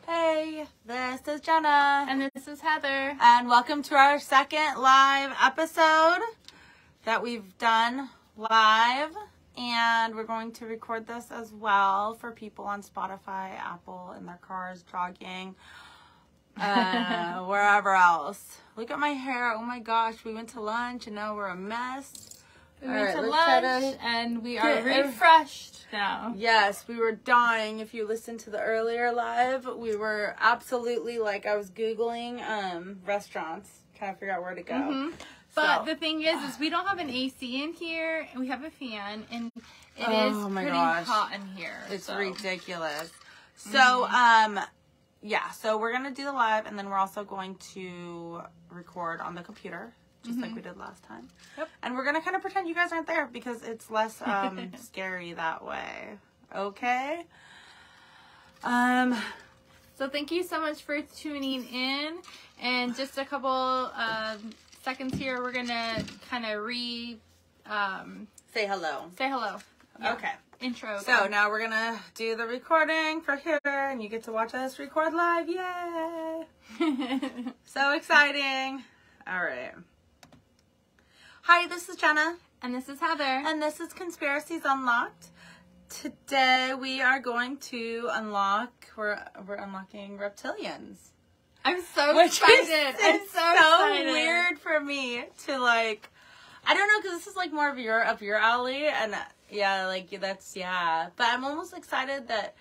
Hey, this is Jenna. And this is Heather. And welcome to our second live episode that we've done live. And we're going to record this as well for people on Spotify, Apple, in their cars, jogging, wherever else. Look at my hair. Oh my gosh, we went to lunch and now we're a mess. We went to lunch and we are refreshed now. Yes, we were dying. If you listened to the earlier live, we were absolutely like, I was Googling restaurants, trying to figure out where to go. Mm-hmm. But the thing is we don't have an AC in here, and we have a fan, and it is pretty hot in here. It's ridiculous. So, yeah, so we're going to do the live, and then we're also going to record on the computer, just like we did last time. Yep. And we're going to kind of pretend you guys aren't there, because it's less scary that way. Okay? So thank you so much for tuning in, and just a couple seconds here, we're gonna kind of say hello. Say hello. Yeah. Okay. Intro. So now we're gonna do the recording for here, and you get to watch us record live. Yay! So exciting. All right. Hi, this is Jenna. And this is Heather. And this is Conspiracies Unlocked. Today we are going to unlock, we're unlocking Reptilians. I'm so excited. It's so weird for me to like, I don't know, because this is like more of your up your alley, and yeah, like that's but I'm almost excited that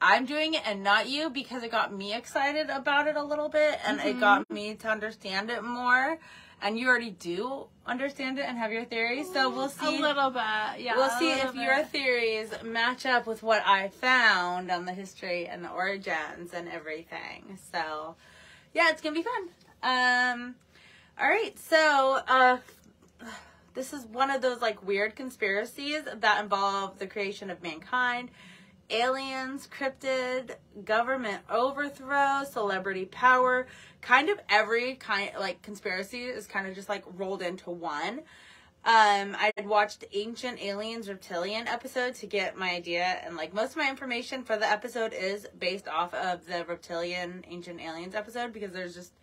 I'm doing it and not you, because it got me excited about it a little bit, and it got me to understand it more, and you already do understand it and have your theories, so we'll see. A little bit, yeah. We'll see if your theories match up with what I found on the history and the origins and everything. So, yeah, it's gonna be fun. All right, so this is one of those like weird conspiracies that involve the creation of mankind, aliens, cryptid, government overthrow, celebrity power. Kind of every kind like conspiracy is kind of just like rolled into one. I had watched Ancient Aliens Reptilian episode to get my idea, and like most of my information for the episode is based off of the Reptilian Ancient Aliens episode, because there's just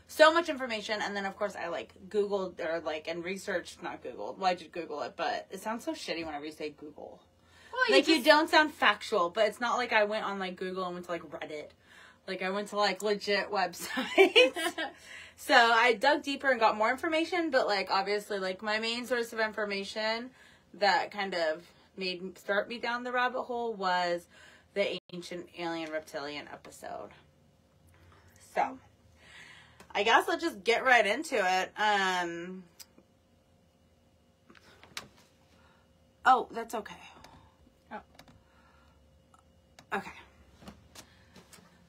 so much information. And then of course I like Googled or like and researched, not Googled, well I did Google it, but it sounds so shitty whenever you say Google. Well, like you don't sound factual, but it's not like I went on like Google and went to like Reddit. Like I went to like legit websites. So I dug deeper and got more information, but like obviously like my main source of information that kind of start me down the rabbit hole was the Ancient Alien Reptilian episode. So I guess let's just get right into it. Oh, that's okay. Oh. Okay.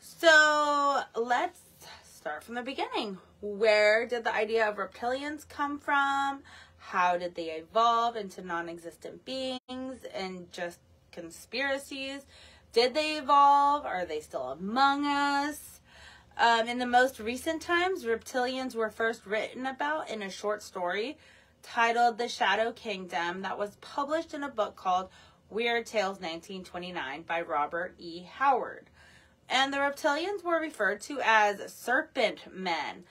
So let's start from the beginning. Where did the idea of reptilians come from? How did they evolve into non-existent beings and just conspiracies? Did they evolve? Are they still among us? In the most recent times, reptilians were first written about in a short story titled The Shadow Kingdom that was published in a book called Weird Tales 1929 by Robert E. Howard. And the reptilians were referred to as serpent men.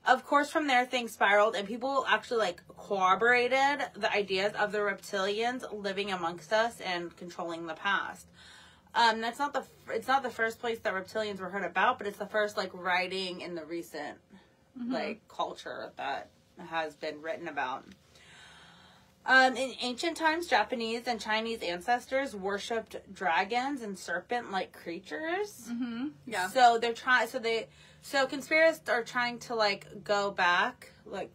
Of course, from there, things spiraled, and people actually, like, corroborated the ideas of the reptilians living amongst us and controlling the past. It's not the first place that reptilians were heard about, but it's the first, like, writing in the recent, like, culture that has been written about. In ancient times, Japanese and Chinese ancestors worshipped dragons and serpent-like creatures. Mm-hmm. Yeah. So conspiracists are trying to like go back, like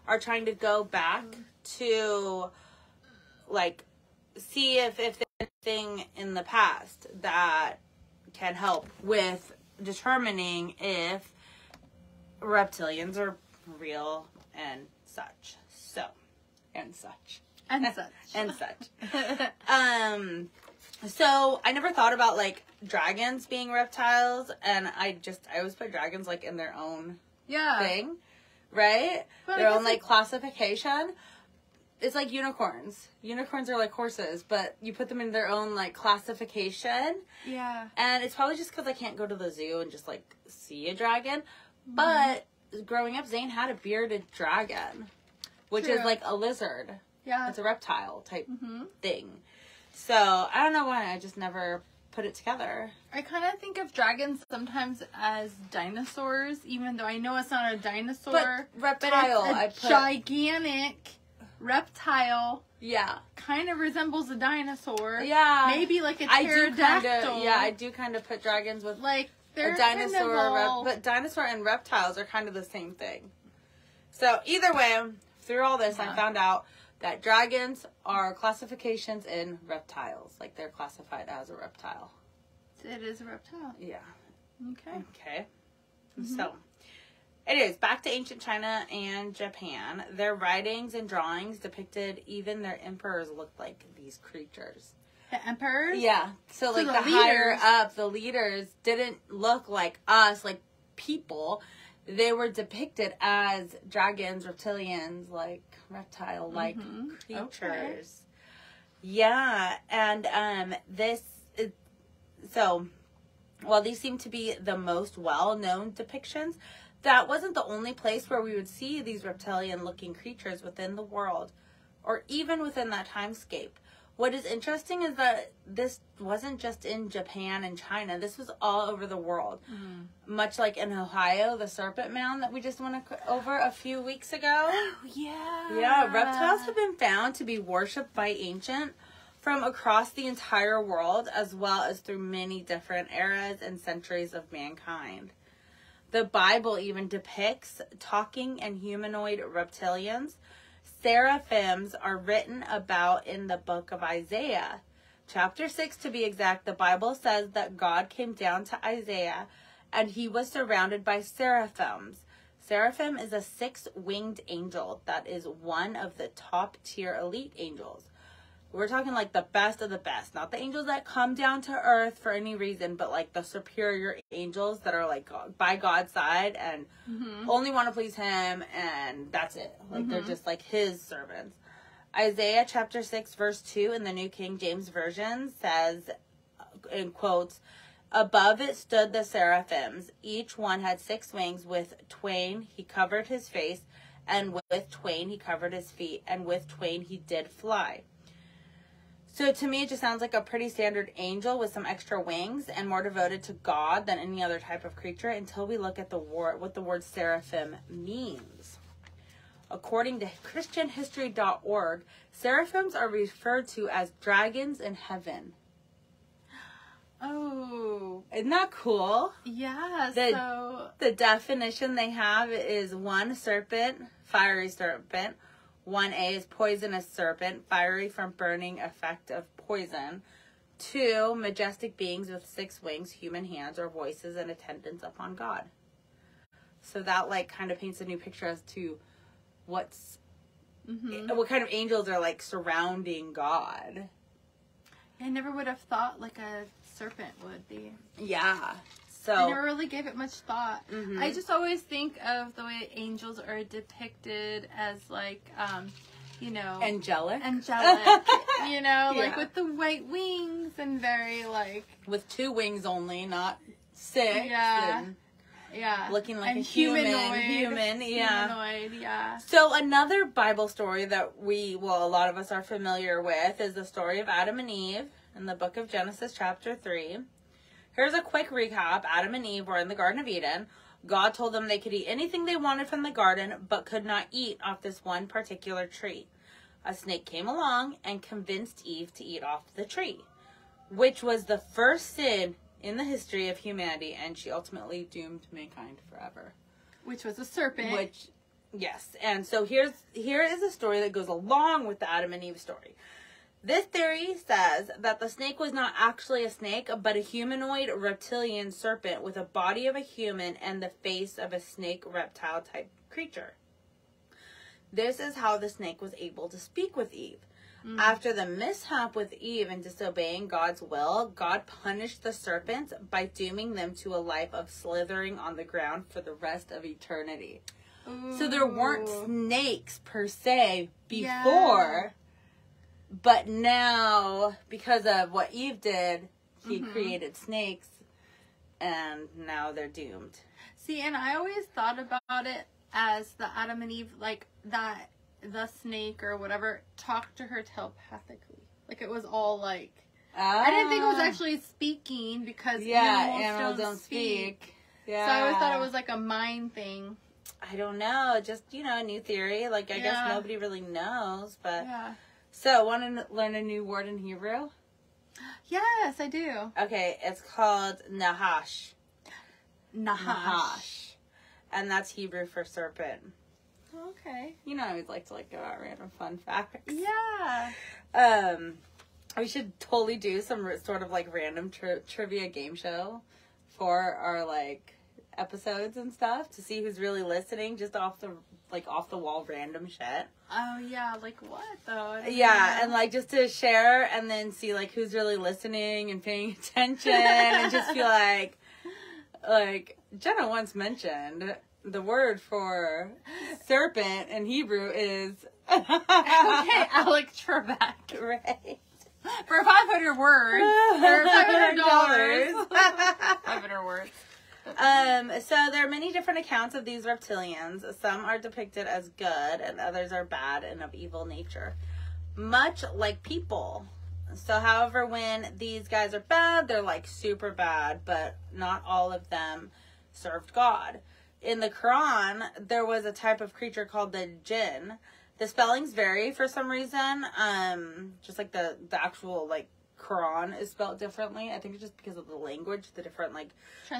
are trying to go back to like see if there's anything in the past that can help with determining if reptilians are real and such. So I never thought about like dragons being reptiles, and I always put dragons like in their own thing, right? But their own like classification. it's like unicorns. Unicorns are like horses, but you put them in their own, like, classification. Yeah. And it's probably just because I can't go to the zoo and just, like, see a dragon. But growing up, Zane had a bearded dragon, which is like a lizard. Yeah. It's a reptile type thing. So, I don't know why. I just never put it together. I kind of think of dragons sometimes as dinosaurs, even though I know it's not a dinosaur. But reptile, but it's a gigantic reptile. Yeah. Kind of resembles a dinosaur. Yeah. Maybe like a pterodactyl. I do kind of put dragons with like they're a dinosaur. kind of But dinosaur and reptiles are kind of the same thing. So either way, through all this, I found out that dragons are classifications in reptiles. Like, they're classified as a reptile. It is a reptile. Yeah. Okay. So, anyways, back to ancient China and Japan. Their writings and drawings depicted even their emperors looked like these creatures. The emperors? Yeah. So like, the higher up, the leaders didn't look like us, like people. They were depicted as dragons, reptilians, like reptile-like creatures. Okay. Yeah, and so while these seem to be the most well-known depictions, that wasn't the only place where we would see these reptilian-looking creatures within the world, or even within that timescape. What is interesting is that this wasn't just in Japan and China. This was all over the world. Much like in Ohio, the Serpent Mound that we just went over a few weeks ago. Oh, yeah. Yeah, reptiles have been found to be worshipped by ancient from across the entire world, as well as through many different eras and centuries of mankind. The Bible even depicts talking and humanoid reptilians. Seraphims are written about in the book of Isaiah. Chapter 6, to be exact, the Bible says that God came down to Isaiah and he was surrounded by seraphims. Seraphim is a 6-winged angel that is one of the top tier elite angels. We're talking like the best of the best, not the angels that come down to earth for any reason, but like the superior angels that are like by God's side and only want to please him, and that's it. Like they're just like his servants. Isaiah chapter 6 verse 2 in the New King James Version says, in quotes, "Above it stood the seraphims. Each one had 6 wings. With twain he covered his face, and with twain he covered his feet, and with twain he did fly." So to me, it just sounds like a pretty standard angel with some extra wings and more devoted to God than any other type of creature until we look at what the word seraphim means. According to ChristianHistory.org, seraphims are referred to as dragons in heaven. Oh. Isn't that cool? Yeah, the definition they have is 1, serpent, fiery serpent. 1A is poisonous serpent, fiery from burning effect of poison. 2, majestic beings with 6 wings, human hands or voices, and attendance upon God. So that like kind of paints a new picture as to what kind of angels are like surrounding God. I never would have thought like a serpent would be. Yeah. So I never really gave it much thought. I just always think of the way angels are depicted as like, angelic, like with the white wings and very like with 2 wings only, not 6. Yeah. Looking like and a human. Humanoid, yeah. So another Bible story that a lot of us are familiar with is the story of Adam and Eve in the book of Genesis chapter 3. Here's a quick recap. Adam and Eve were in the Garden of Eden. God told them they could eat anything they wanted from the garden, but could not eat off this one particular tree. A snake came along and convinced Eve to eat off the tree, which was the first sin in the history of humanity, and she ultimately doomed mankind forever. Which was a serpent. Yes. And so here is a story that goes along with the Adam and Eve story. This theory says that the snake was not actually a snake, but a humanoid reptilian serpent with a body of a human and the face of a snake reptile type creature. This is how the snake was able to speak with Eve. After the mishap with Eve and disobeying God's will, God punished the serpents by dooming them to a life of slithering on the ground for the rest of eternity. So there weren't snakes per se before, Yeah. but now, because of what Eve did, he created snakes, and now they're doomed. See, and I always thought about it as the Adam and Eve, like, that the snake or whatever talked to her telepathically. Like, it was all, like... I didn't think it was actually speaking, because animals don't speak. Yeah. So I always thought it was, like, a mind thing. I don't know. Just, a new theory. Like, I guess nobody really knows, but... Yeah. So, want to learn a new word in Hebrew? Yes, I do. Okay, it's called Nahash. Nahash. And that's Hebrew for serpent. Okay. I always like to give out random fun facts. Yeah. We should totally do some sort of random trivia game show for our episodes and stuff to see who's really listening, just off the wall random shit. Oh yeah, like what though? Yeah, and just to share and then see who's really listening and paying attention and just feel like Jenna once mentioned the word for serpent in Hebrew is okay, Alex Trebek. Right. For 500 words. Or $500. 500 words. So there are many different accounts of these reptilians. Some are depicted as good and others are bad and of evil nature. Much like people. So however, when these guys are bad, they're super bad, but not all of them served God. In the Quran, there was a type of creature called the jinn. The spellings vary for some reason. Just the actual Quran is spelled differently. I think it's just because of the language, the different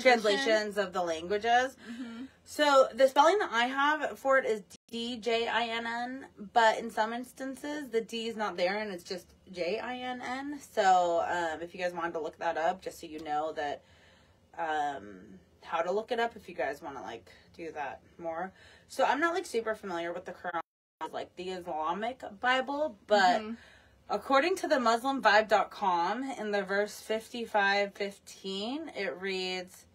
translations of the languages. Mm-hmm. So the spelling that I have for it is D-J-I-N-N, but in some instances the D is not there and it's just J-I-N-N. So if you guys wanted to look that up, just so you know that how to look it up if you guys want to do that more. So I'm not super familiar with the Quran, the Islamic Bible, but according to the MuslimVibe.com, in the verse 55:15, it reads,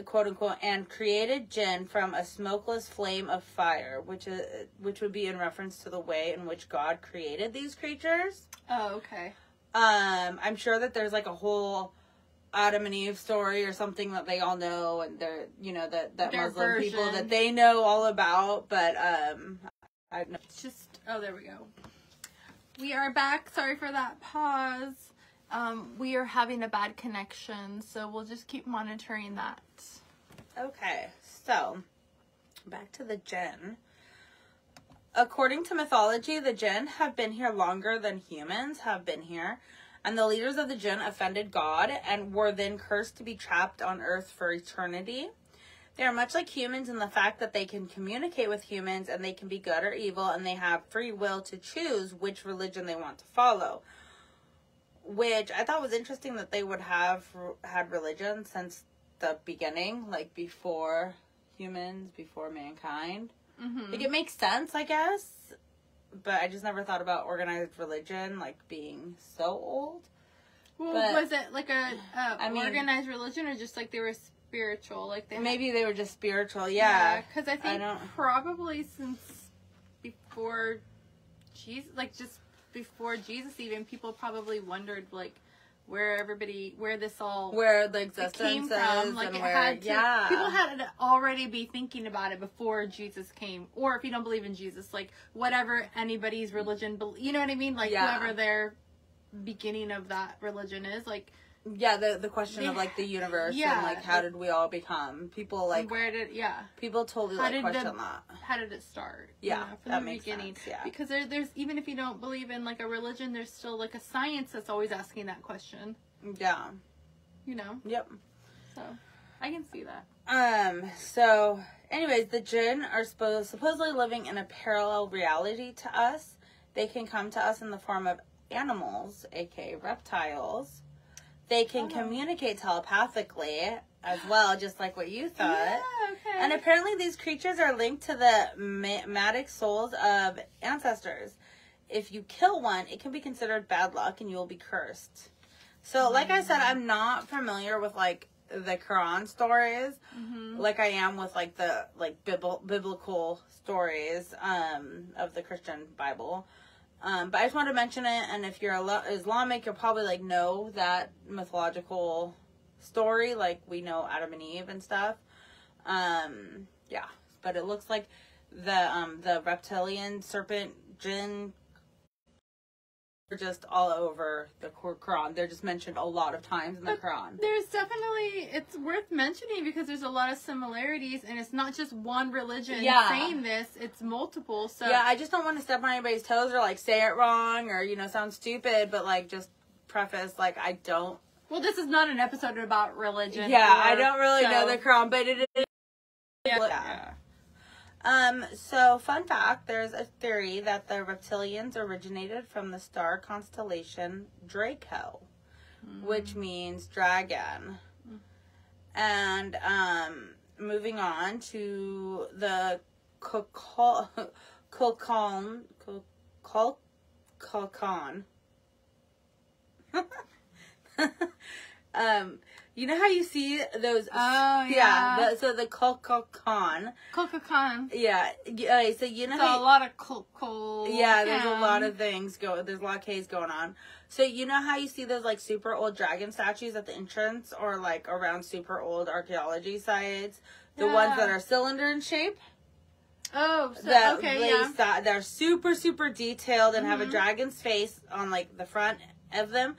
quote unquote, and created jinn from a smokeless flame of fire, which would be in reference to the way in which God created these creatures. Oh, okay. I'm sure that there's a whole Adam and Eve story or something that they all know, and they're that Muslim version. people that they know all about, but I don't know. It's just, oh, there we go. We are back. Sorry for that pause. We are having a bad connection, so we'll just keep monitoring that. Okay, so back to the jinn. According to mythology, the jinn have been here longer than humans have been here, and the leaders of the jinn offended God and were then cursed to be trapped on earth for eternity. They are much like humans in the fact that they can communicate with humans and they can be good or evil, and they have free will to choose which religion they want to follow. Which I thought was interesting that they would have had religion since the beginning, before humans, before mankind. Mm-hmm. It makes sense, I guess, but I just never thought about organized religion being so old. Well, was it organized religion, or just they were spiritual? Maybe they were just spiritual, yeah. Because I think probably since before Jesus, just before Jesus even, people probably wondered where the existence came from. People had to already be thinking about it before Jesus came. Or if you don't believe in Jesus, whatever anybody's religion, you know what I mean? Whoever their beginning of that religion is, the question of the universe and how did we all become? People where did people totally question that. How did it start? Yeah, from the beginning. Sense, yeah. Because there's even if you don't believe in a religion, there's still a science that's always asking that question. Yeah. Yep. So I can see that. So anyways, the jinn are supposedly living in a parallel reality to us. They can come to us in the form of animals, aka reptiles. They can communicate telepathically as well, just like what you thought. Yeah, okay. And apparently these creatures are linked to the emigmatic souls of ancestors. If you kill one, it can be considered bad luck and you will be cursed. So, like I said, I'm not familiar with, the Quran stories, like I am with like the biblical stories of the Christian Bible. But I just wanted to mention it, and if you're Islamic, you'll probably like know that mythological story, like we know Adam and Eve and stuff. Yeah, but it looks like the reptilian serpent jinn are just all over the Quran. They're just mentioned a lot of times in the Quran. There's definitely, it's worth mentioning because there's a lot of similarities, and it's not just one religion saying this, it's multiple. So yeah, I just don't want to step on anybody's toes or like say it wrong or, sound stupid, but like just preface, like I don't. Well, this is not an episode about religion. Yeah, I don't really know the Quran, but it is. Yeah. So fun fact, there's a theory that the reptilians originated from the star constellation Draco, which means dragon. And moving on to the Kokon. You know how you see those? Oh, yeah. So the Kokon. Kokon. Yeah. So you know how a lot of yeah, there's a lot of things there's a lot of K's going on. So you know how you see those like super old dragon statues at the entrance or like around super old archaeology sites? The ones that are cylinder in shape? Oh, so, they're super, super detailed and have a dragon's face on like the front of them.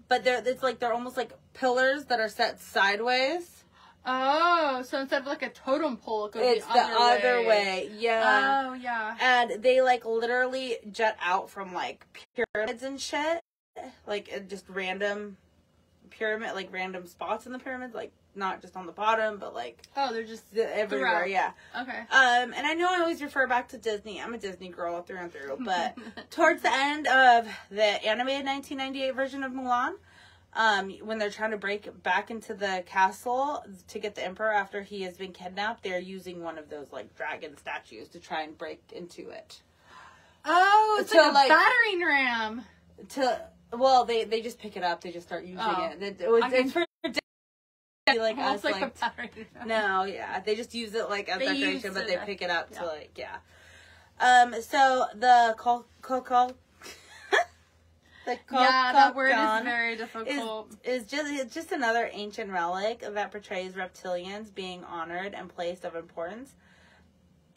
But they're almost like pillars that are set sideways. Oh, so instead of like a totem pole, it goes it's the other way. Yeah. Oh, yeah. And they like literally jut out from like pyramids and shit. Like just random random spots in the pyramids, like not just on the bottom, but like they're just everywhere. Throughout. Yeah. Okay. And I know I always refer back to Disney. I'm a Disney girl through and through. But towards the end of the animated 1998 version of Mulan, when they're trying to break back into the castle to get the emperor after he has been kidnapped, they're using one of those like dragon statues to try and break into it. Oh, it's like a battering ram. Well, they just pick it up. They just start using it. It's for like us, like a battering ram. No, yeah, they just use it like as decoration, but they pick it up to like So the that word is very difficult. It's just another ancient relic that portrays reptilians being honored and placed of importance.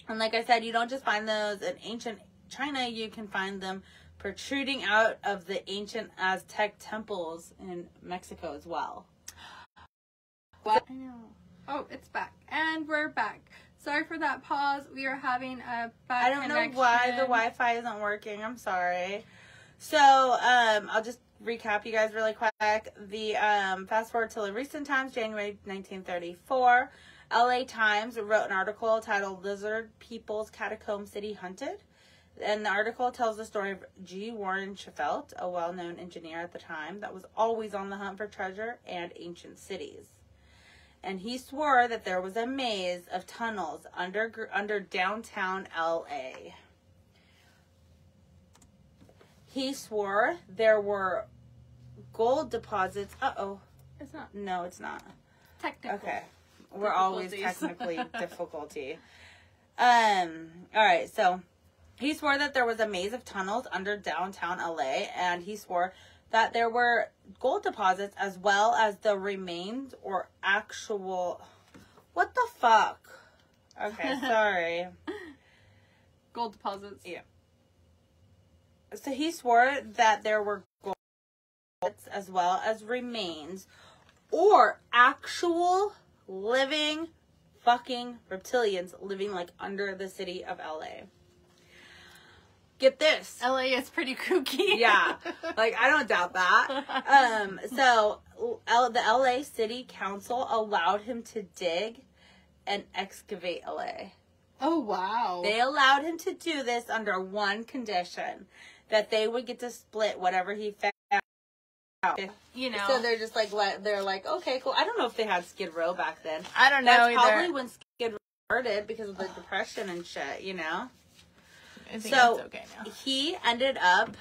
And like I said, you don't just find those in ancient China. You can find them protruding out of the ancient Aztec temples in Mexico as well. What? I know. Oh, it's back. And we're back. Sorry for that pause. We are having a bad connection. I don't know why the Wi-Fi isn't working. I'm sorry. So, I'll just recap you guys really quick. The fast forward to the recent times, January 1934, LA Times wrote an article titled "Lizard People's Catacomb City Hunted." And the article tells the story of G. Warren Shefelt, a well-known engineer at the time that was always on the hunt for treasure and ancient cities. And he swore that there was a maze of tunnels under downtown LA. He swore there were gold deposits. It's not. No, it's not. Technical. Okay. We're always technically difficulty. All right, so he swore that there was a maze of tunnels under downtown LA, and he swore that there were gold deposits as well as the remains or actual... What the fuck? Okay, sorry. Gold deposits. Yeah. So he swore that there were gold deposits as well as remains or actual living fucking reptilians living like under the city of LA. Get this. LA is pretty kooky. Yeah. Like, I don't doubt that. So, the LA City Council allowed him to dig and excavate LA. Oh, wow. They allowed him to do this under one condition. That they would get to split whatever he found. You know. So they're just like, they're like, okay, cool. I don't know if they had Skid Row back then. I don't know either. That's probably when Skid Row started because of the Depression and shit, you know? I think so it's okay now. He ended up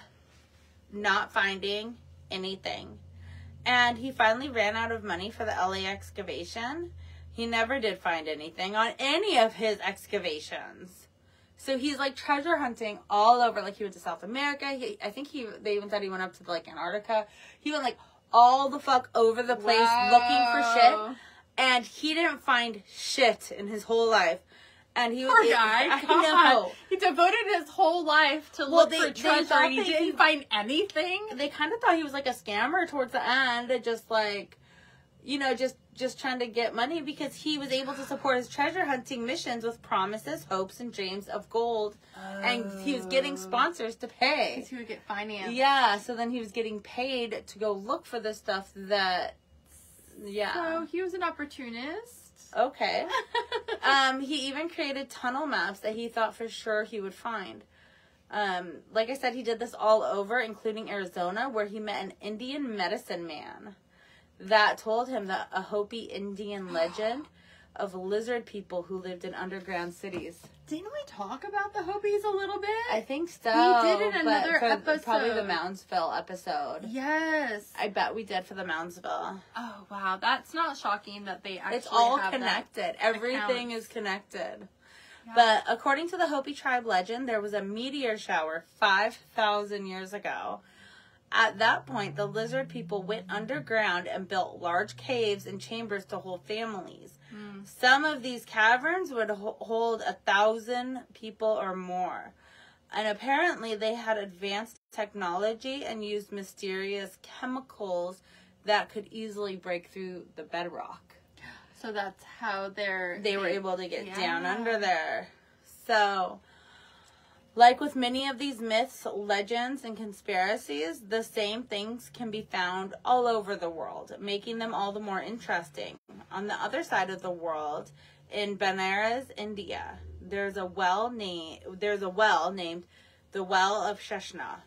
not finding anything. And he finally ran out of money for the LA excavation. He never did find anything on any of his excavations. So he's like treasure hunting all over. Like he went to South America. They even said he went up to like Antarctica. He went like all the fuck over the place looking for shit. And he didn't find shit in his whole life. And he was poor guy. I know. He devoted his whole life to look for treasure, and he didn't find anything. They kind of thought he was like a scammer towards the end, just like, you know, just trying to get money, because he was able to support his treasure hunting missions with promises, hopes, and dreams of gold, and he was getting sponsors to pay. Because he would get financed. Yeah, so then he was getting paid to go look for the stuff that. Yeah. So he was an opportunist. Okay. He even created tunnel maps that he thought for sure he would find. Like I said, he did this all over, including Arizona, where he met an Indian medicine man that told him that a Hopi Indian legend of lizard people who lived in underground cities. Didn't we talk about the Hopis a little bit? I think so. We did in another episode. Probably the Moundsville episode. Yes. I bet we did for the Moundsville. Oh, wow. That's not shocking that they actually It's all have connected. Everything is connected. Yeah. But according to the Hopi tribe legend, there was a meteor shower 5,000 years ago. At that point, the lizard people went underground and built large caves and chambers to hold families. Some of these caverns would hold 1,000 people or more. And apparently they had advanced technology and used mysterious chemicals that could easily break through the bedrock. So that's how they were able to get down under there. So, like with many of these myths, legends, and conspiracies, the same things can be found all over the world, making them all the more interesting. On the other side of the world, in Benares, India, there's a well named the Well of Sheshna,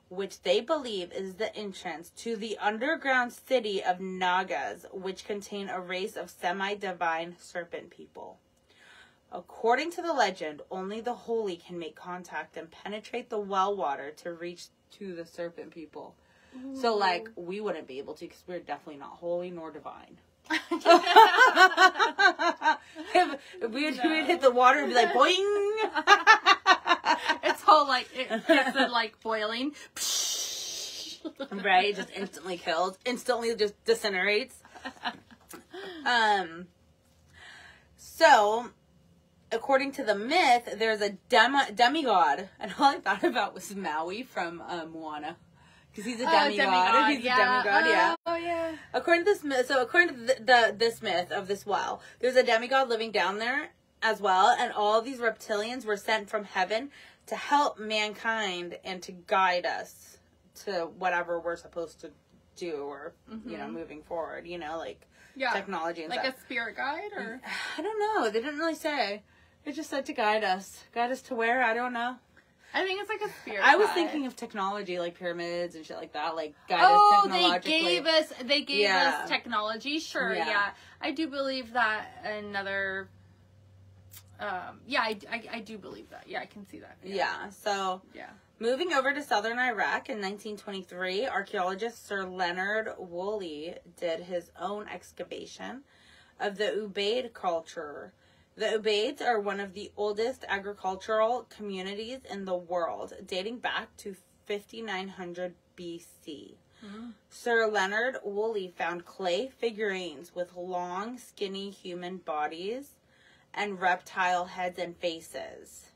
which they believe is the entrance to the underground city of Nagas, which contain a race of semi-divine serpent people. According to the legend, only the holy can make contact and penetrate the well water to reach to the serpent people. Ooh. So, like, we wouldn't be able to, because we're definitely not holy nor divine. if we would hit the water and be like, boing! It's all like, it's like boiling. Right? It just instantly kills. Instantly just disintegrates. So, according to the myth, there's a demigod. And all I thought about was Maui from Moana. Because he's a demigod. He's a demigod, yeah. Oh, yeah. According to this myth, this myth of this well, there's a demigod living down there as well. And all these reptilians were sent from heaven to help mankind and to guide us to whatever we're supposed to do or, you know, moving forward, you know, like technology and stuff. Like a spirit guide or? I don't know. They didn't really say. It just said to guide us. Guide us to where? I don't know. I think it's like a spirit I was guide. thinking of technology, like pyramids and shit like that, like guide us technologically. They gave us technology, sure, yeah. I do believe that another, I do believe that. Yeah, I can see that. Yeah, so, moving over to southern Iraq in 1923, archaeologist Sir Leonard Woolley did his own excavation of the Ubaid culture. The Ubaids are one of the oldest agricultural communities in the world, dating back to 5900 BC. Sir Leonard Woolley found clay figurines with long, skinny human bodies and reptile heads and faces.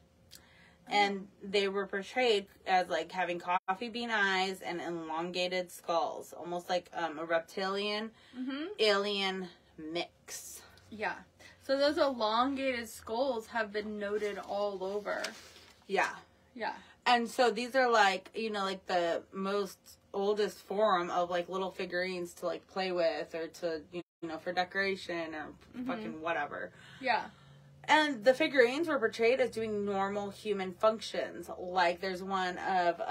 And they were portrayed as like having coffee bean eyes and elongated skulls, almost like a reptilian alien mix. Yeah. So those elongated skulls have been noted all over. Yeah. Yeah. And so these are like, you know, like the most oldest form of like little figurines to like play with or to, you know, for decoration or fucking whatever. Yeah. And the figurines were portrayed as doing normal human functions. Like there's one of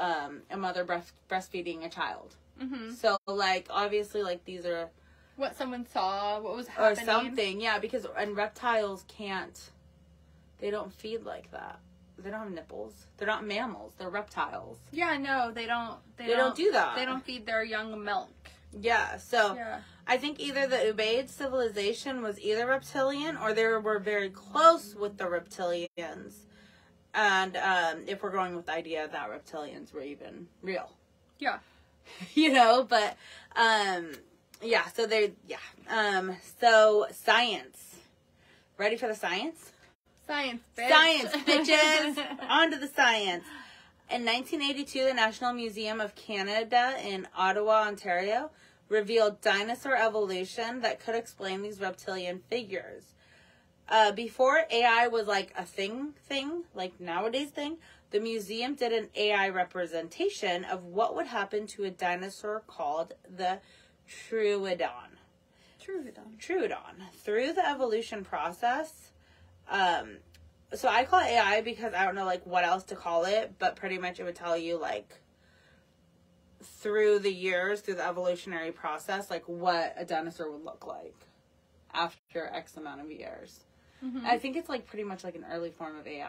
a mother breastfeeding a child. So like obviously like these are what someone saw, what was happening. Or something, yeah, because, and reptiles they don't feed like that. They don't have nipples. They're not mammals. They're reptiles. Yeah, no, they don't. They don't do that. They don't feed their young milk. Yeah, so I think either the Ubaid civilization was either reptilian or they were very close with the Reptilians. And if we're going with the idea that reptilians were even real. Yeah. You know, but yeah, so so science. Ready for the science? Science, bitch. Science, bitches. On to the science. In 1982, the National Museum of Canada in Ottawa, Ontario, revealed dinosaur evolution that could explain these reptilian figures. Before AI was like a thing, like nowadays thing, the museum did an AI representation of what would happen to a dinosaur called the Troodon. Through the evolution process, so I call it AI because I don't know like what else to call it, but pretty much it would tell you like through the years, through the evolutionary process, like what a dinosaur would look like after X amount of years. Mm-hmm. I think it's like pretty much like an early form of AI,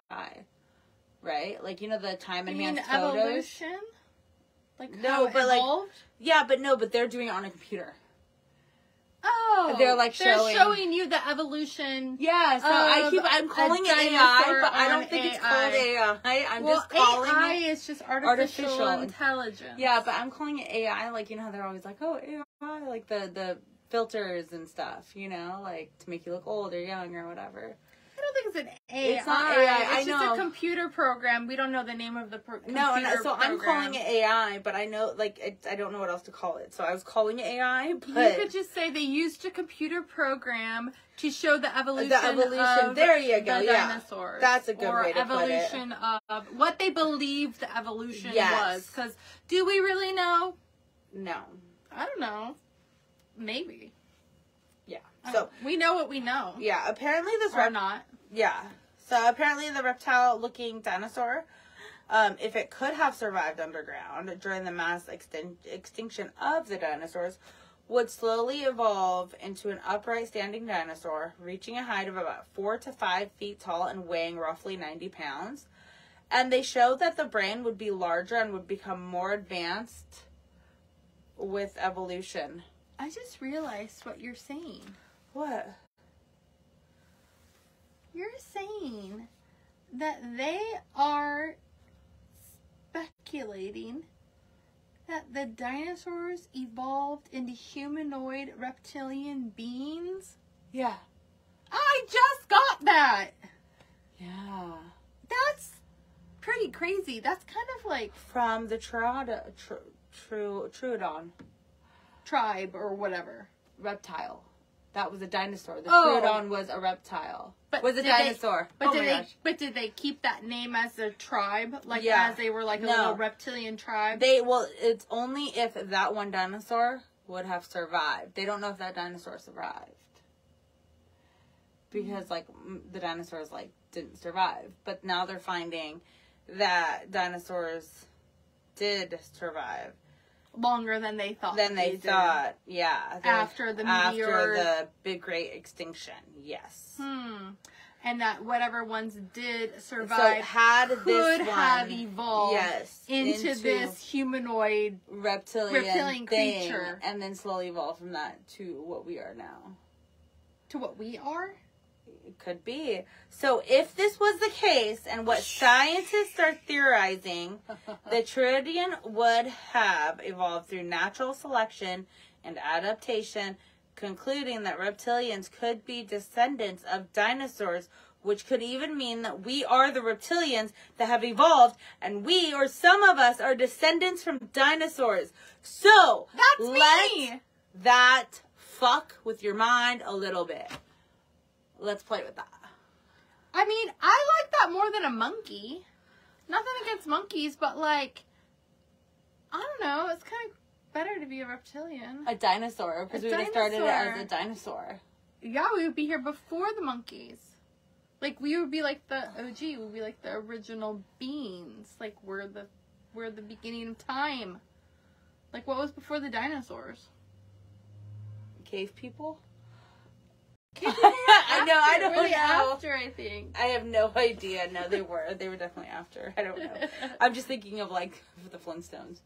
right? Like, you know, the time enhanced photos. Evolution? Like no, how but evolved? Like, but they're doing it on a computer. Oh, they're like showing you the evolution. Yeah, so I'm calling it AI, but I don't think it's called AI. I'm just calling AI it is just artificial intelligence. Yeah, but I'm calling it AI. Like, you know how they're always like, oh, AI, like the filters and stuff, you know, like to make you look old or young or whatever. I don't think it's an AI. It's not AI. It's just a computer program. We don't know the name of the computer so program. I'm calling it AI, but I know, like, I don't know what else to call it. So I was calling it AI, but... You could just say they used a computer program to show the evolution of there you go, the dinosaurs. That's a good way to put it. Or evolution of what they believed the evolution was. Because do we really know? No. I don't know. Maybe. Yeah. So we know what we know. Yeah. Apparently this or not. Yeah. So apparently the reptile-looking dinosaur, if it could have survived underground during the mass extinction of the dinosaurs, would slowly evolve into an upright standing dinosaur, reaching a height of about 4 to 5 feet tall and weighing roughly 90 pounds. And they showed that the brain would be larger and would become more advanced with evolution. I just realized what you're saying. What? You're saying that they are speculating that the dinosaurs evolved into humanoid reptilian beings? Yeah. I just got that! Yeah. That's pretty crazy. That's kind of like... From the Troodon. Tribe or whatever. Reptile. That was a dinosaur. The Troodon was a reptile. But was a dinosaur. But did they keep that name as a tribe? Like as they were like a little reptilian tribe? It's only if that one dinosaur would have survived. They don't know if that dinosaur survived. Because like the dinosaurs like didn't survive. But now they're finding that dinosaurs did survive. Longer than they thought. Yeah. After the meteor. After the big great extinction, yes. And that whatever ones did survive could have evolved into this humanoid reptilian creature. And then slowly evolve from that to what we are now. To what we are? It could be. So if this was the case, and what scientists are theorizing, the Troodon would have evolved through natural selection and adaptation, concluding that reptilians could be descendants of dinosaurs, which could even mean that we are the reptilians that have evolved, and we, or some of us, are descendants from dinosaurs. So let that fuck with your mind a little bit. Let's play with that. I mean, I like that more than a monkey. Nothing against monkeys, but like, I don't know. It's kind of better to be a reptilian. A dinosaur, because we would have started it as a dinosaur. Yeah, we would be here before the monkeys. Like, we would be like the OG. We would be like the original beings. Like, we're the beginning of time. Like, what was before the dinosaurs? Cave people? I don't know. After, I think. I have no idea. No, they were. They were definitely after. I don't know. I'm just thinking of, like, the Flintstones.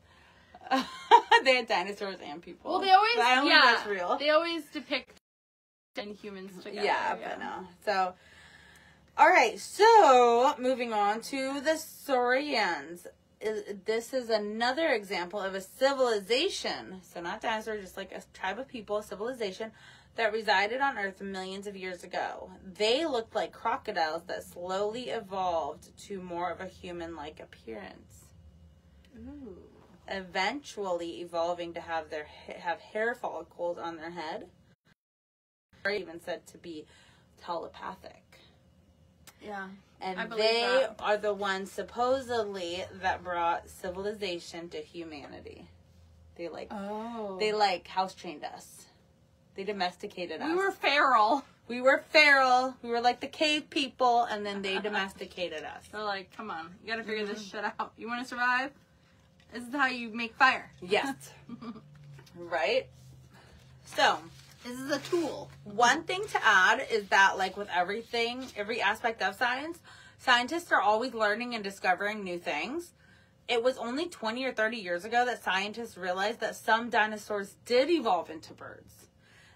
They had dinosaurs and people. Well, they always, but I don't think that's real. They always depict and humans together. Yeah, but no. So, all right. So, moving on to the Saurians. This is another example of a civilization. So, not dinosaurs, just like a tribe of people, a civilization that resided on Earth millions of years ago. They looked like crocodiles that slowly evolved to more of a human-like appearance. Ooh. Eventually evolving to have hair follicles on their head. Or even said to be telepathic. Yeah. And they are the ones supposedly that brought civilization to humanity. They house trained us. They domesticated us. We were feral. We were like the cave people, and then they domesticated us. They're like, come on, you gotta figure this shit out. You want to survive? This is how you make fire. Yes. Right? So, this is a tool. One thing to add is that, like with everything, every aspect of science, scientists are always learning and discovering new things. It was only 20 or 30 years ago that scientists realized that some dinosaurs did evolve into birds.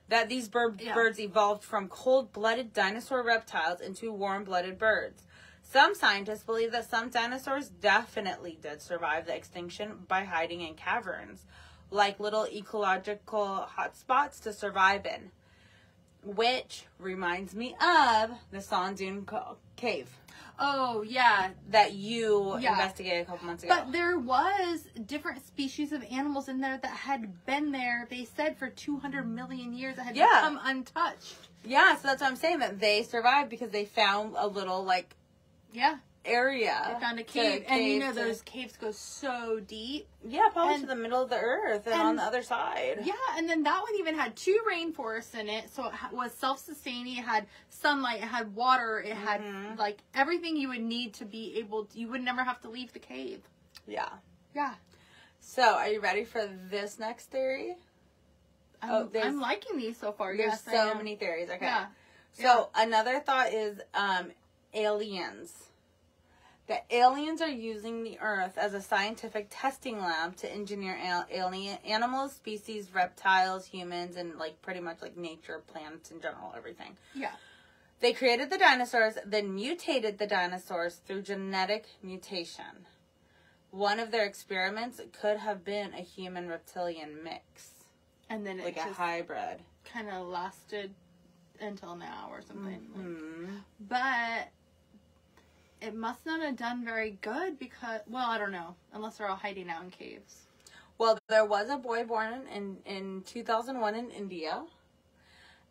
That these birds evolved from cold-blooded dinosaur reptiles into warm-blooded birds. Some scientists believe that some dinosaurs definitely did survive the extinction by hiding in caverns, like little ecological hotspots to survive in. Which reminds me of the Sandoon Cave. Oh, yeah. That you investigated a couple months ago. But there was different species of animals in there that had been there, they said, for 200 million years that had become untouched. Yeah, so that's what I'm saying, that they survived because they found a little, area. They found a cave. And you know, those caves go so deep. Yeah, probably to the middle of the earth and on the other side. Yeah, and then that one even had 2 rainforests in it, so it was self-sustaining. It had sunlight, it had water, it had, everything you would need to be able to, you would never have to leave the cave. Yeah. Yeah. So, are you ready for this next theory? I'm liking these so far. There's so many theories. Okay. Yeah. So, another thought is aliens. The aliens are using the Earth as a scientific testing lab to engineer alien animals, species, reptiles, humans, and pretty much nature, plants in general, everything. Yeah. They created the dinosaurs, then mutated the dinosaurs through genetic mutation. One of their experiments could have been a human-reptilian mix. And then it a hybrid. Kind of lasted until now or something. Mm-hmm. But it must not have done very good because, well, I don't know, unless they're all hiding out in caves. Well, there was a boy born in 2001 in India,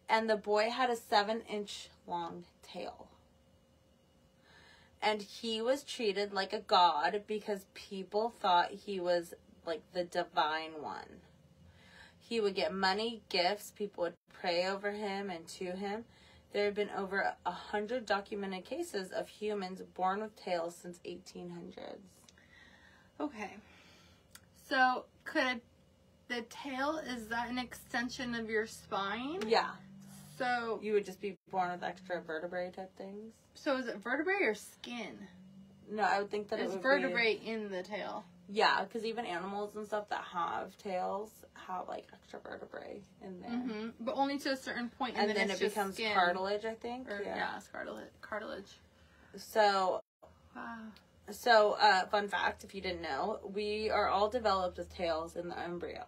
and the boy had a 7-inch long tail. And he was treated like a god because people thought he was the divine one. He would get money, gifts, people would pray over him and to him. There have been over 100 documented cases of humans born with tails since 1800s. Okay. So, the tail, is that an extension of your spine? Yeah. So, you would just be born with extra vertebrae type things. So, is it vertebrae or skin? No, I would think that it would vertebrae in the tail. Yeah, because even animals and stuff that have tails have extra vertebrae in there. Mm-hmm. But only to a certain point, and then it becomes skin. Cartilage, I think. It's cartilage. So, wow. So, fun fact, if you didn't know, we are all developed with tails in the embryo.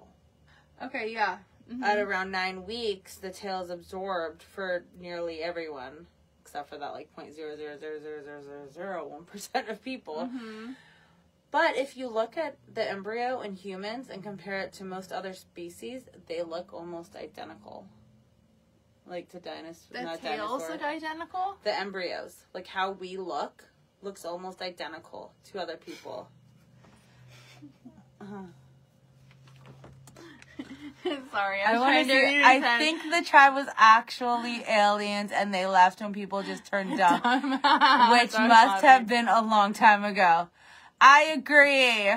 Okay, yeah. Mm-hmm. At around 9 weeks, the tail is absorbed for nearly everyone, except for that 0.0000001% of people. Mm-hmm. But if you look at the embryo in humans and compare it to most other species, they look almost identical. To dinosaurs. The tails look identical? The embryos. How we looks almost identical to other people. Sorry, I think the tribe was actually aliens and they left when people just turned dumb. Which must have been a long time ago. I agree.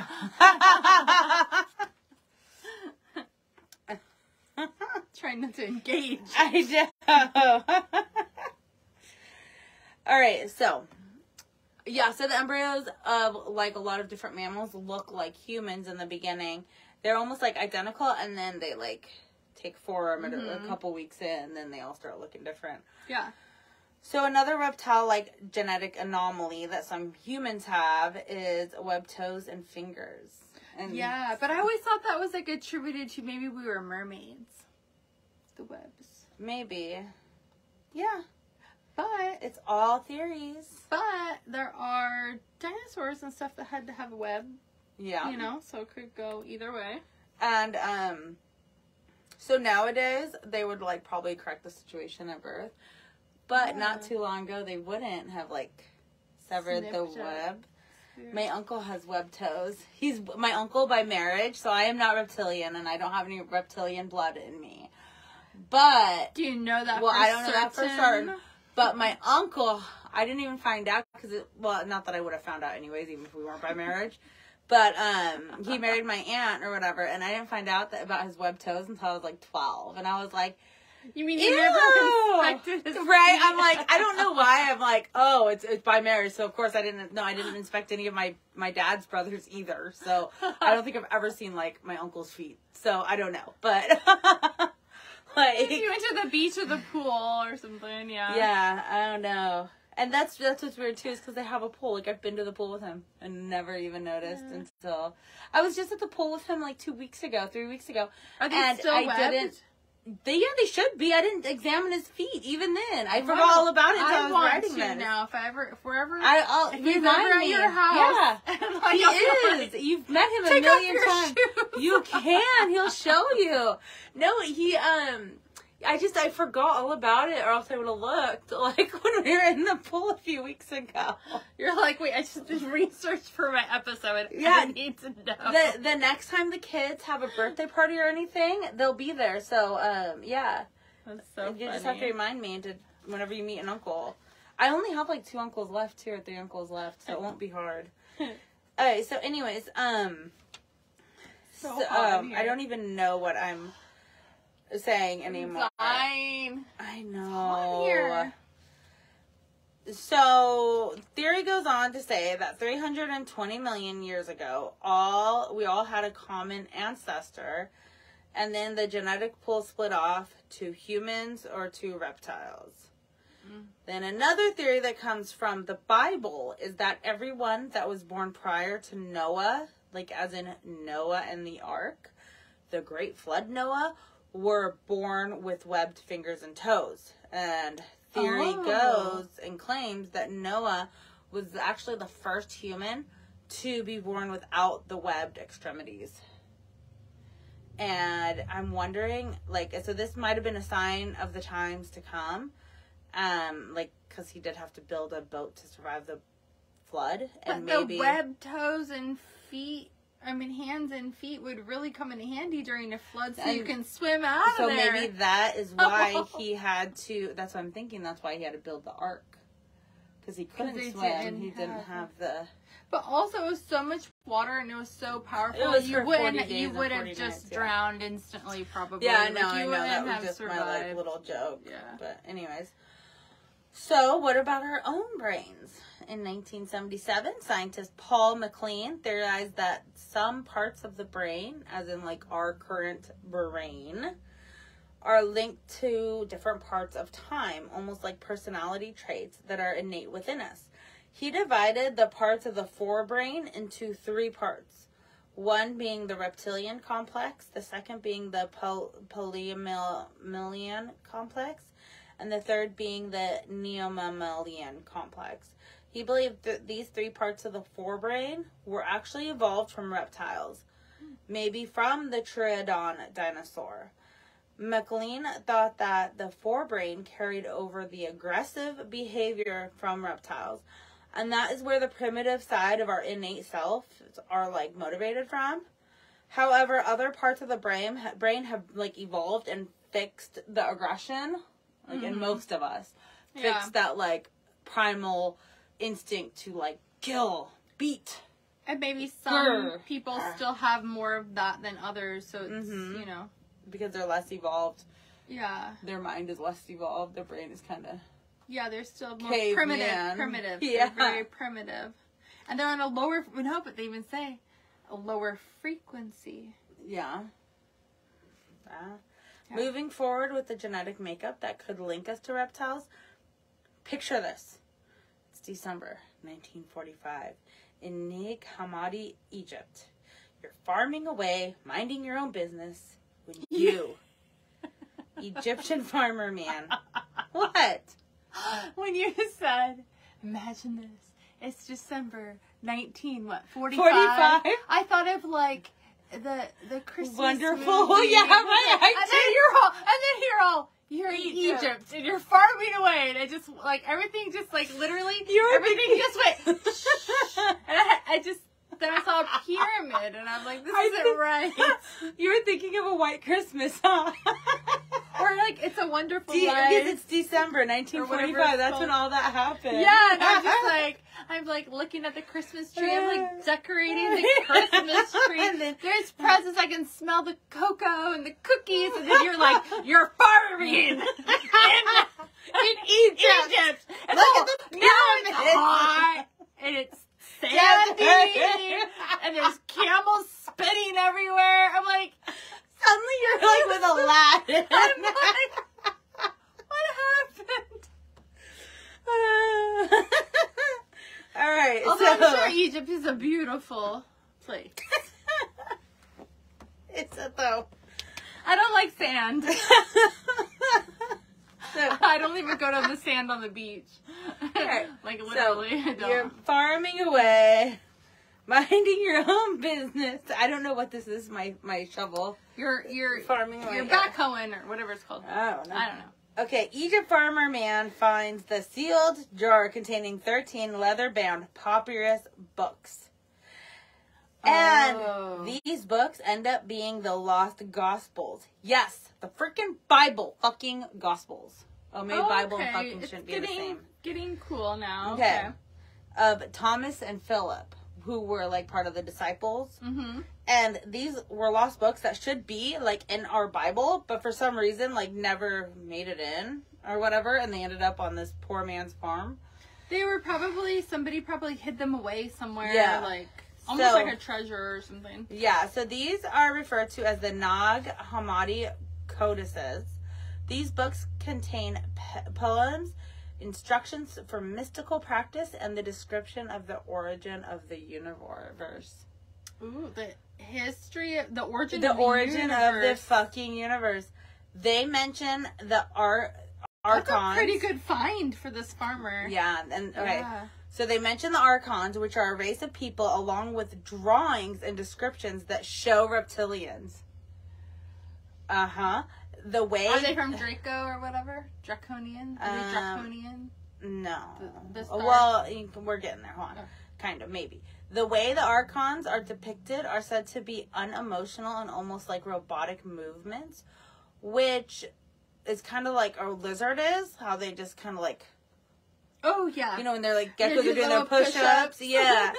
Trying not to engage. I know. All right, so the embryos of a lot of different mammals look like humans in the beginning, they're almost like identical, and then they like take form a couple weeks in, and then they all start looking different. Yeah. So another reptile like genetic anomaly that some humans have is webbed toes and fingers. And yeah, but I always thought that was like attributed to maybe we were mermaids. The webs. Maybe. Yeah. But it's all theories. But there are dinosaurs and stuff that had to have a web. Yeah. You know, so it could go either way. And so nowadays they would like probably correct the situation at birth. But not too long ago they wouldn't have like severed the web. My uncle has webbed toes. He's my uncle by marriage, so I am not reptilian and I don't have any reptilian blood in me. But do you know that? Well, I don't know that for certain. But my uncle, I didn't even find out because well, not that I would have found out anyways, even if we weren't by marriage. But he married my aunt or whatever, and I didn't find out about his webbed toes until I was like 12, and I was like, "You mean you never inspected his right?" feet? I'm like, I don't know why. I'm like, oh, it's by marriage, so of course I didn't inspect any of my dad's brothers either. So I don't think I've ever seen like my uncle's feet. So I don't know, but. Like, you went to the beach or the pool or something, yeah. Yeah, I don't know. And that's what's weird too, is because they have a pool. Like, I've been to the pool with him and never even noticed until I was just at the pool with him like 3 weeks ago. Are they still webbed? They should be. I didn't examine his feet even then. I forgot all about it until I was writing this. Now, if we're ever, if he's ever at your house, yeah, he is. You've met him a million times. You can. He'll show you. No, he I forgot all about it, or else I would have looked like when we were in the pool a few weeks ago. You're like, wait, I just did research for my episode. Yeah, I need to know. The next time the kids have a birthday party or anything, they'll be there. So, yeah. That's so funny. You just have to remind me whenever you meet an uncle. I only have like 2 uncles left, 2 or 3 uncles left, so it won't be hard. Alright, so anyways, I don't even know what I'm saying anymore. Fine. I know. So, theory goes on to say that 320 million years ago, we all had a common ancestor, and then the genetic pool split off to humans or to reptiles. Then another theory that comes from the Bible is that everyone that was born prior to Noah, like as in Noah and the ark, the great flood Noah, were born with webbed fingers and toes. And theory goes and claims that Noah was actually the first human to be born without the webbed extremities. And I'm wondering, like, so this might have been a sign of the times to come. Like, because he did have to build a boat to survive the flood. And but maybe the webbed toes and feet, hands and feet would really come in handy during a flood so you can swim out of there. So maybe that is why he had to, that's what I'm thinking, that's why he had to build the ark. Because he couldn't swim. He didn't have the... But also, it was so much water and it was so powerful. It was you would have just drowned instantly, probably. Yeah, I know. That was just survived. My like little joke. Yeah. But anyways. So, what about our own brains? In 1977, scientist Paul MacLean theorized that some parts of the brain, as in like our current brain, are linked to different parts of time, almost like personality traits that are innate within us. He divided the parts of the forebrain into 3 parts. One being the reptilian complex, the second being the polymammalian complex, and the third being the neomammalian complex. He believed that these 3 parts of the forebrain were actually evolved from reptiles, maybe from the Troodon dinosaur. MacLean thought that the forebrain carried over the aggressive behavior from reptiles, and that is where the primitive side of our innate self are like motivated from. However, other parts of the brain have like evolved and fixed the aggression, like in most of us, fixed that like primal instinct to like kill, beat. And maybe some people still have more of that than others, so it's, you know. Because they're less evolved. Yeah. Their mind is less evolved. Their brain is kind of... Yeah, they're still more primitive. Yeah. They're very primitive. And they're on a lower... No, but they even say a lower frequency. Yeah. Moving forward with the genetic makeup that could link us to reptiles, picture this. It's December 1945 in Nag Hammadi, Egypt. You're farming away, minding your own business, when you, Egyptian farmer man. What? When you said, imagine this, it's December 45? I thought of like the Christmas Wonderful. movie. Yeah, right. You're in Egypt and you're farming away, and it just like everything just like literally everything just went and then I saw a pyramid and I'm like, this isn't right. You were thinking of A White Christmas, huh? Or like It's a Wonderful Life. Because it's December 1945. That's called. When all that happened. Yeah, and I'm like looking at the Christmas tree. I'm like decorating the Christmas tree. There's presents. I can smell the cocoa and the cookies. And then you're farming in Egypt. And look at the pyramid. Now it's hot and it's sandy and there's camels spinning everywhere. I'm like, suddenly you're like with Aladdin. I'm like, what happened? All right. Although I'm sure Egypt is a beautiful place. It's though. I don't like sand. I don't even go to the sand on the beach. Right. Like literally, I don't. You're farming away, minding your own business. I don't know what this is. My shovel. You're farming away. You're backhoeing or whatever it's called. I don't know. Okay, Egypt farmer man finds the sealed jar containing 13 leather-bound papyrus books. And these books end up being the lost gospels. Yes, the freaking Bible fucking gospels. Oh, maybe Bible and fucking shouldn't be the same. Getting cool now. Okay. Of Thomas and Philip, who were like part of the disciples. Mm-hmm. And these were lost books that should be like in our Bible, but for some reason like never made it in or whatever, and they ended up on this poor man's farm. They were somebody probably hid them away somewhere. Yeah. Like almost like a treasure or something. Yeah, so these are referred to as the Nag Hammadi codices. These books contain poems, instructions for mystical practice, and the description of the origin of the universe. Ooh, the history of the origin of the fucking universe. They mention the archons. That's a pretty good find for this farmer. Yeah, and okay. Yeah. So they mention the archons, which are a race of people, along with drawings and descriptions that show reptilians. The way are they from Draco or whatever? Draconian? Are they Draconian? No. The star? Well, we're getting there. Hold on. Kind of, maybe. The way the archons are depicted are said to be unemotional and almost like robotic movements, which is kind of like a lizard is, how they just kind of like... Oh, yeah. You know, when they're like geckos are doing their push-ups. Yeah.